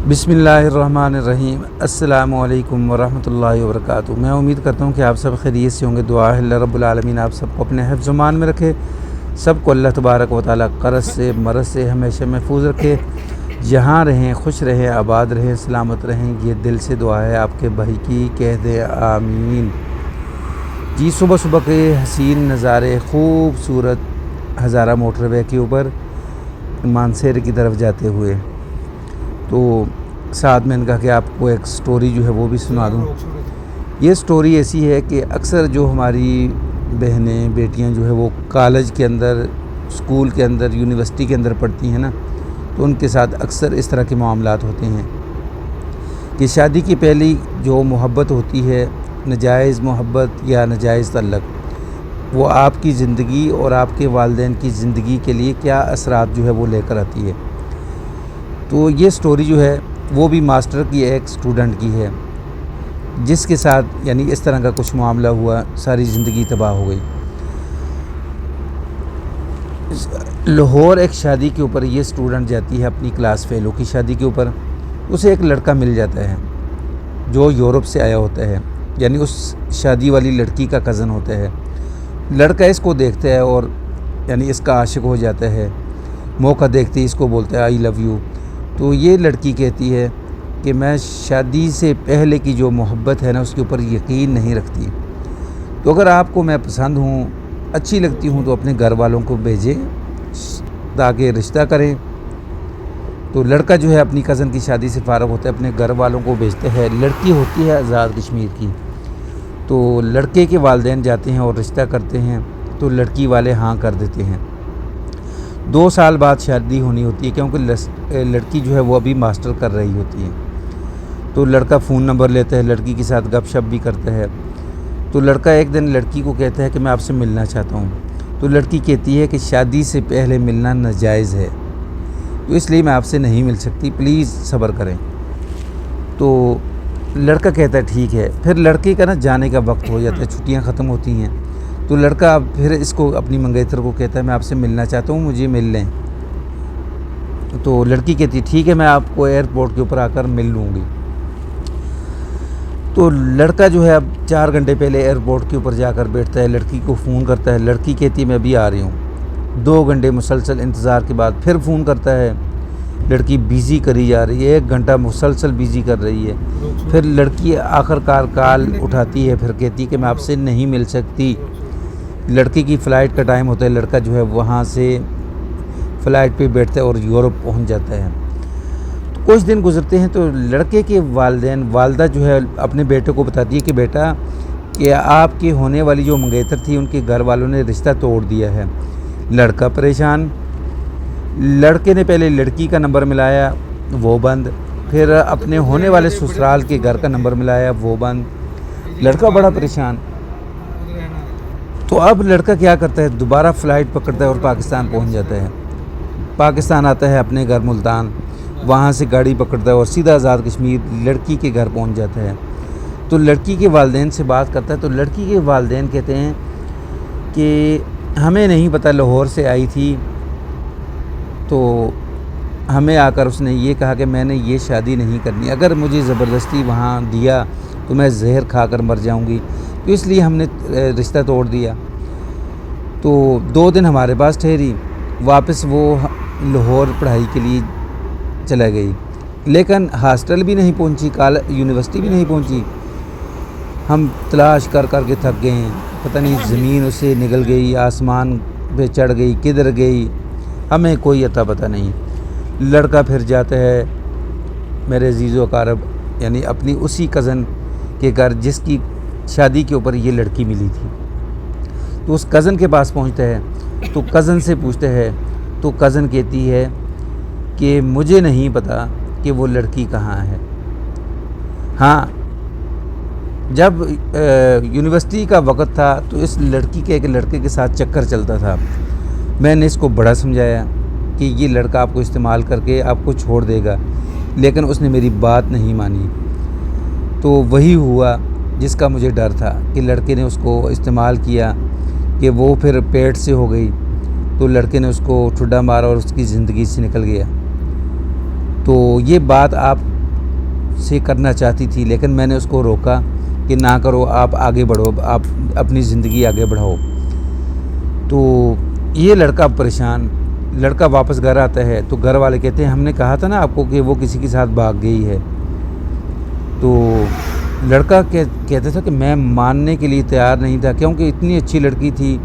बिस्मिल्लाहिर्रहमानिर्रहीम। अस्सलामु अलैकुम वरहमतुल्लाहि वबरकातुहू। मैं उम्मीद करता हूँ कि आप सब खैरियत से होंगे। दुआ है अल्लाह रब्बुल आलमीन आप सबको अपने हिफ्ज़ मान में रखे, सबको अल्लाह तबारक व तआला क़र्ज़ से मरज़ से हमेशा महफूज रखे। जहाँ रहें खुश रहें, आबाद रहें, सलामत रहें, ये दिल से दुआ है आपके भाई की, कह दे आमीन। जी, सुबह सुबह के हसीन नज़ारे, खूबसूरत हज़ारा मोटरवे के ऊपर मानसेर की तरफ जाते हुए, तो साथ में इनका कि आपको एक स्टोरी जो है वो भी सुना दूँ। ये स्टोरी ऐसी है कि अक्सर जो हमारी बहनें बेटियां जो है वो कॉलेज के अंदर, स्कूल के अंदर, यूनिवर्सिटी के अंदर पढ़ती हैं ना, तो उनके साथ अक्सर इस तरह के मामलात होते हैं कि शादी की पहली जो मोहब्बत होती है, नाजायज़ मोहब्बत या नाजायज़ तल्लक, वो आपकी ज़िंदगी और आपके वालिदैन की ज़िंदगी के लिए क्या असरात जो है वो लेकर आती है। तो ये स्टोरी जो है वो भी मास्टर की एक स्टूडेंट की है, जिसके साथ यानी इस तरह का कुछ मामला हुआ, सारी ज़िंदगी तबाह हो गई। लाहौर एक शादी के ऊपर ये स्टूडेंट जाती है, अपनी क्लास फेलो की शादी के ऊपर। उसे एक लड़का मिल जाता है जो यूरोप से आया होता है, यानी उस शादी वाली लड़की का कज़न होता है। लड़का इसको देखता है और यानी इसका आशिक हो जाता है। मौका देखते ही इसको बोलता है आई लव यू। तो ये लड़की कहती है कि मैं शादी से पहले की जो मोहब्बत है ना, उसके ऊपर यकीन नहीं रखती। तो अगर आपको मैं पसंद हूँ, अच्छी लगती हूँ, तो अपने घर वालों को भेजें ताकि रिश्ता करें। तो लड़का जो है अपनी कज़न की शादी से फ़ारग होता है, अपने घर वालों को भेजते हैं। लड़की होती है आज़ाद कश्मीर की। तो लड़के के वालिदैन जाते हैं और रिश्ता करते हैं, तो लड़की वाले हाँ कर देते हैं। 2 साल बाद शादी होनी होती है, क्योंकि लड़की जो है वो अभी मास्टर कर रही होती है। तो लड़का फ़ोन नंबर लेता है, लड़की के साथ गपशप भी करता है। तो लड़का एक दिन लड़की को कहता है कि मैं आपसे मिलना चाहता हूँ। तो लड़की कहती है कि शादी से पहले मिलना नाजायज़ है, तो इसलिए मैं आपसे नहीं मिल सकती, प्लीज़ सब्र करें। तो लड़का कहता है ठीक है। फिर लड़के का ना जाने का वक्त हो जाता है, छुट्टियाँ ख़त्म होती हैं। तो लड़का फिर इसको, अपनी मंगेतर को कहता है मैं आपसे मिलना चाहता हूँ, मुझे मिल लें। तो लड़की कहती ठीक है, मैं आपको एयरपोर्ट के ऊपर आकर मिल लूँगी। तो लड़का जो है अब 4 घंटे पहले एयरपोर्ट के ऊपर जाकर बैठता है, लड़की को फ़ोन करता है। लड़की कहती है मैं अभी आ रही हूँ। 2 घंटे मुसलसल इंतज़ार के बाद फिर फ़ोन करता है। लड़की बिज़ी करी जा रही है, 1 घंटा मुसलसल बिज़ी कर रही है। फिर लड़की आखिरकार कॉल उठाती है, फिर कहती है कि मैं आपसे नहीं मिल सकती। लड़की की फ़्लाइट का टाइम होता है, लड़का जो है वहाँ से फ़्लाइट पे बैठता है और यूरोप पहुँच जाता है। तो कुछ दिन गुजरते हैं, तो लड़के के वालदा जो है अपने बेटे को बताती है कि बेटा, कि आपकी होने वाली जो मंगेतर थी, उनके घर वालों ने रिश्ता तोड़ दिया है। लड़का परेशान। लड़के ने पहले लड़की का नंबर मिलाया, वो बंद। फिर अपने होने वाले ससुराल के घर का नंबर मिलाया, वो बंद। लड़का बड़ा परेशान। तो अब लड़का क्या करता है, दोबारा फ़्लाइट पकड़ता है और पाकिस्तान पहुंच जाता है। पाकिस्तान आता है अपने घर मुल्तान, वहां से गाड़ी पकड़ता है और सीधा आज़ाद कश्मीर लड़की के घर पहुंच जाता है। तो लड़की के वालिदैन से बात करता है। तो लड़की के वालिदैन कहते हैं कि हमें नहीं पता, लाहौर से आई थी, तो हमें आकर उसने ये कहा कि मैंने ये शादी नहीं करनी, अगर मुझे ज़बरदस्ती वहाँ दिया तो मैं जहर खाकर मर जाऊँगी, तो इसलिए हमने रिश्ता तोड़ दिया। तो 2 दिन हमारे पास ठहरी, वापस वो लाहौर पढ़ाई के लिए चला गई, लेकिन हॉस्टल भी नहीं पहुंची, यूनिवर्सिटी भी नहीं पहुंची। हम तलाश कर कर के थक गए हैं, पता नहीं ज़मीन उससे निकल गई, आसमान पे चढ़ गई, किधर गई, हमें कोई अता पता नहीं। लड़का फिर जाता है मेरे अजीज़ व अकारब, यानी अपनी उसी कज़न के घर जिसकी शादी के ऊपर ये लड़की मिली थी। तो उस कज़न के पास पहुंचता है, तो कज़न से पूछता है। तो कज़न कहती है कि मुझे नहीं पता कि वो लड़की कहाँ है। हाँ, जब यूनिवर्सिटी का वक़्त था, तो इस लड़की के एक लड़के के साथ चक्कर चलता था। मैंने इसको बड़ा समझाया कि ये लड़का आपको इस्तेमाल करके आपको छोड़ देगा, लेकिन उसने मेरी बात नहीं मानी। तो वही हुआ जिसका मुझे डर था कि लड़के ने उसको इस्तेमाल किया, कि वो फिर पेट से हो गई। तो लड़के ने उसको ठुड्डा मारा और उसकी ज़िंदगी से निकल गया। तो ये बात आप سے کرنا چاہتی تھی، لیکن میں نے اس کو روکا کہ نہ کرو، آپ آگے بڑھو، آپ اپنی زندگی آگے بڑھاؤ۔ تو یہ لڑکا پریشان، لڑکا واپس گھر آتا ہے تو گھر والے کہتے ہیں ہم نے کہا تھا نا آپ کو کہ وہ کسی کے ساتھ بھاگ گئی ہے۔ تو لڑکا کہتا تھا کہ میں ماننے کے لیے تیار نہیں تھا، کیونکہ اتنی اچھی لڑکی تھی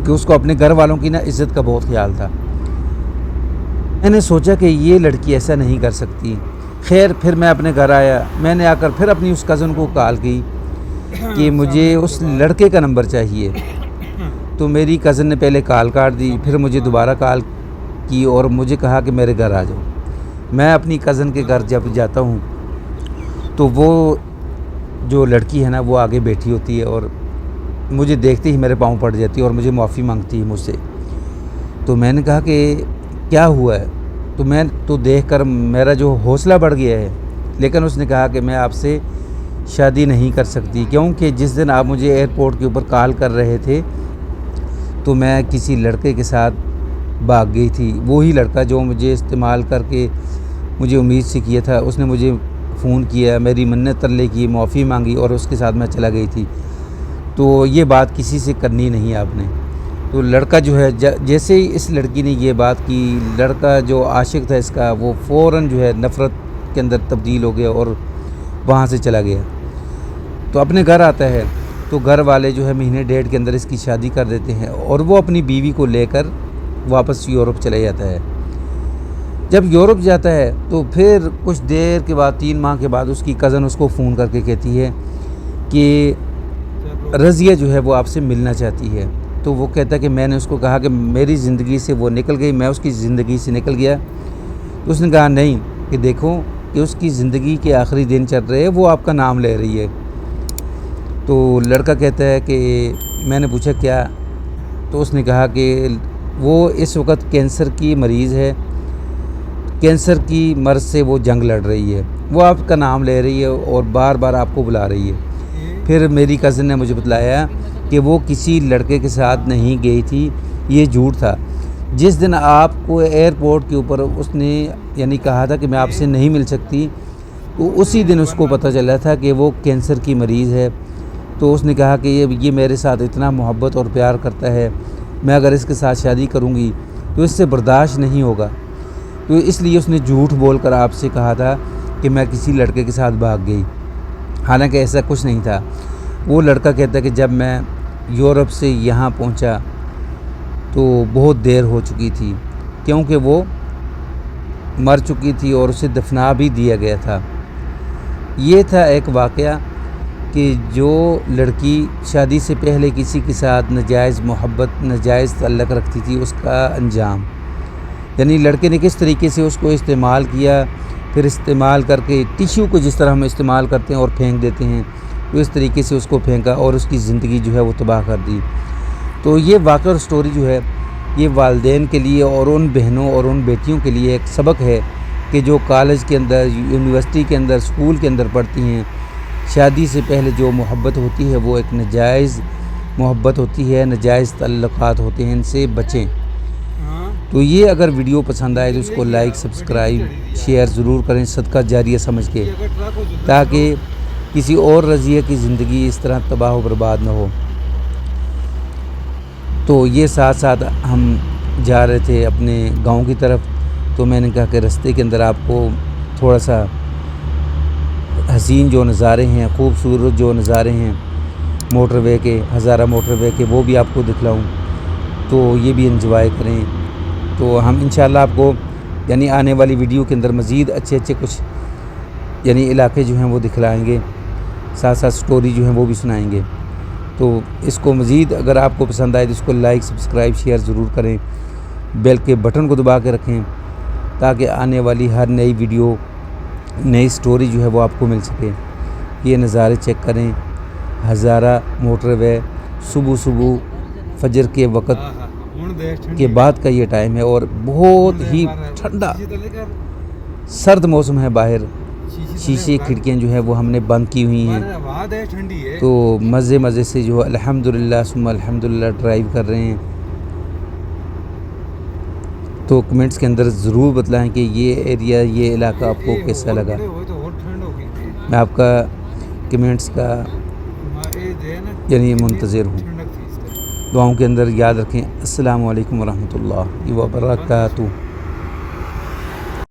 کہ اس کو اپنے گھر والوں کی نا عزت کا بہت خیال تھا۔ میں نے سوچا کہ یہ لڑکی ایسا نہیں کر سکتی۔ خیر پھر میں اپنے گھر آیا، میں نے آ کر پھر اپنی اس کزن کو کال کی کہ مجھے اس لڑکے کا نمبر چاہیے۔ تو میری کزن نے پہلے کال کاٹ دی، پھر مجھے دوبارہ کال کی اور مجھے کہا کہ میرے گھر آ جاؤ۔ میں اپنی کزن کے گھر جب جاتا ہوں تو وہ جو لڑکی ہے نا وہ آگے بیٹھی ہوتی ہے اور مجھے دیکھتے ہی میرے پاؤں پڑ جاتی ہے اور مجھے معافی مانگتی ہے مجھ سے۔ تو میں نے کہا کہ کیا ہوا ہے؟ تو میں تو دیکھ کر میرا جو حوصلہ بڑھ گیا ہے، لیکن اس نے کہا کہ میں آپ سے شادی نہیں کر سکتی، کیونکہ جس دن آپ مجھے ایئرپورٹ کے اوپر کال کر رہے تھے تو میں کسی لڑکے کے ساتھ بھاگ گئی تھی۔ وہی لڑکا جو مجھے استعمال کر کے مجھے امید سے کیا تھا، اس نے مجھے فون کیا، میری منت ترلے کی، معافی مانگی اور اس کے ساتھ میں چلا گئی تھی۔ تو یہ بات کسی سے کرنی نہیں آپ نے۔ تو لڑکا جو ہے جیسے ہی اس لڑکی نے یہ بات کی، لڑکا جو عاشق تھا اس کا وہ فوراً جو ہے نفرت کے اندر تبدیل ہو گیا اور وہاں سے چلا گیا۔ تو اپنے گھر آتا ہے تو گھر والے جو ہے مہینے ڈیڑھ کے اندر اس کی شادی کر دیتے ہیں اور وہ اپنی بیوی کو لے کر واپس یورپ چلے جاتا ہے۔ جب یورپ جاتا ہے تو پھر کچھ دیر کے بعد 3 ماہ کے بعد اس کی کزن اس کو فون کر کے کہتی ہے کہ رضیہ جو ہے وہ آپ سے ملنا چاہتی ہے۔ تو وہ کہتا ہے کہ میں نے اس کو کہا کہ میری زندگی سے وہ نکل گئی، میں اس کی زندگی سے نکل گیا۔ تو اس نے کہا نہیں، کہ دیکھو کہ اس کی زندگی کے آخری دن چل رہے ہیں، وہ آپ کا نام لے رہی ہے۔ تو لڑکا کہتا ہے کہ میں نے پوچھا کیا؟ تو اس نے کہا کہ وہ اس وقت کینسر کی مریض ہے، کینسر کی مرض سے وہ جنگ لڑ رہی ہے، وہ آپ کا نام لے رہی ہے اور بار بار آپ کو بلا رہی ہے۔ پھر میری کزن نے مجھے بتلایا کہ وہ کسی لڑکے کے ساتھ نہیں گئی تھی، یہ جھوٹ تھا۔ جس دن آپ کو ایئرپورٹ کے اوپر اس نے یعنی کہا تھا کہ میں آپ سے نہیں مل سکتی، تو اسی دن اس کو پتہ چلا تھا کہ وہ کینسر کی مریض ہے۔ تو اس نے کہا کہ یہ میرے ساتھ اتنا محبت اور پیار کرتا ہے، میں اگر اس کے ساتھ شادی کروں گی تو اس سے برداشت نہیں ہوگا۔ تو اس لیے اس نے جھوٹ بول کر آپ سے کہا تھا کہ میں کسی لڑکے کے ساتھ بھاگ گئی، حالانکہ ایسا کچھ نہیں تھا۔ وہ لڑکا کہتا ہے کہ جب میں یورپ سے یہاں پہنچا تو بہت دیر ہو چکی تھی، کیونکہ وہ مر چکی تھی اور اسے دفنا بھی دیا گیا تھا۔ یہ تھا ایک واقعہ کہ جو لڑکی شادی سے پہلے کسی کے ساتھ ناجائز محبت، ناجائز تعلق رکھتی تھی، اس کا انجام، یعنی لڑکے نے کس طریقے سے اس کو استعمال کیا، پھر استعمال کر کے ٹیشو کو جس طرح ہم استعمال کرتے ہیں اور پھینک دیتے ہیں، تو اس طریقے سے اس کو پھینکا اور اس کی زندگی جو ہے وہ تباہ کر دی۔ تو یہ واقعہ اور سٹوری جو ہے یہ والدین کے لیے اور ان بہنوں اور ان بیٹیوں کے لیے ایک سبق ہے کہ جو کالج کے اندر، یونیورسٹی کے اندر، اسکول کے اندر پڑھتی ہیں، شادی سے پہلے جو محبت ہوتی ہے وہ ایک ناجائز محبت ہوتی ہے، ناجائز تعلقات ہوتے ہیں، ان سے بچیں۔ تو یہ اگر ویڈیو پسند آئے تو اس کو لائک، سبسکرائب، شیئر ضرور کریں صدقہ جاریہ سمجھ کے، تاکہ کسی اور رضیہ کی زندگی اس طرح تباہ و برباد نہ ہو۔ تو یہ ساتھ ساتھ ہم جا رہے تھے اپنے گاؤں کی طرف، تو میں نے کہا کہ رستے کے اندر آپ کو تھوڑا سا حسین جو نظارے ہیں، خوبصورت جو نظارے ہیں موٹر وے کے، ہزارہ موٹر وے کے، وہ بھی آپ کو دکھلاؤں، تو یہ بھی انجوائے کریں۔ تو ہم انشاءاللہ آپ کو یعنی آنے والی ویڈیو کے اندر مزید اچھے کچھ یعنی علاقے جو ہیں وہ دکھلائیں گے، ساتھ ساتھ سٹوری جو ہیں وہ بھی سنائیں گے۔ تو اس کو مزید اگر آپ کو پسند آئے تو اس کو لائک، سبسکرائب، شیئر ضرور کریں، بیل کے بٹن کو دبا کے رکھیں تاکہ آنے والی ہر نئی ویڈیو، نئی سٹوری جو ہے وہ آپ کو مل سکے۔ یہ نظارے چیک کریں، ہزارہ موٹر وے، صبح فجر کے وقت کے بعد کا یہ ٹائم ہے اور بہت ہی ٹھنڈا سرد موسم ہے باہر۔ شیشے کھڑکیاں جو ہیں وہ ہم نے بند کی ہوئی ہیں، تو مزے سے جو الحمدللہ ثم الحمدللہ ڈرائیو کر رہے ہیں۔ تو کمنٹس کے اندر ضرور بتلائیں کہ یہ ایریا، یہ علاقہ آپ کو کیسا لگا۔ میں آپ کا کمنٹس کا یعنی منتظر ہوں. دعاؤں کے اندر یاد رکھیں. السلام علیکم ورحمۃ اللہ وبرکاتہ.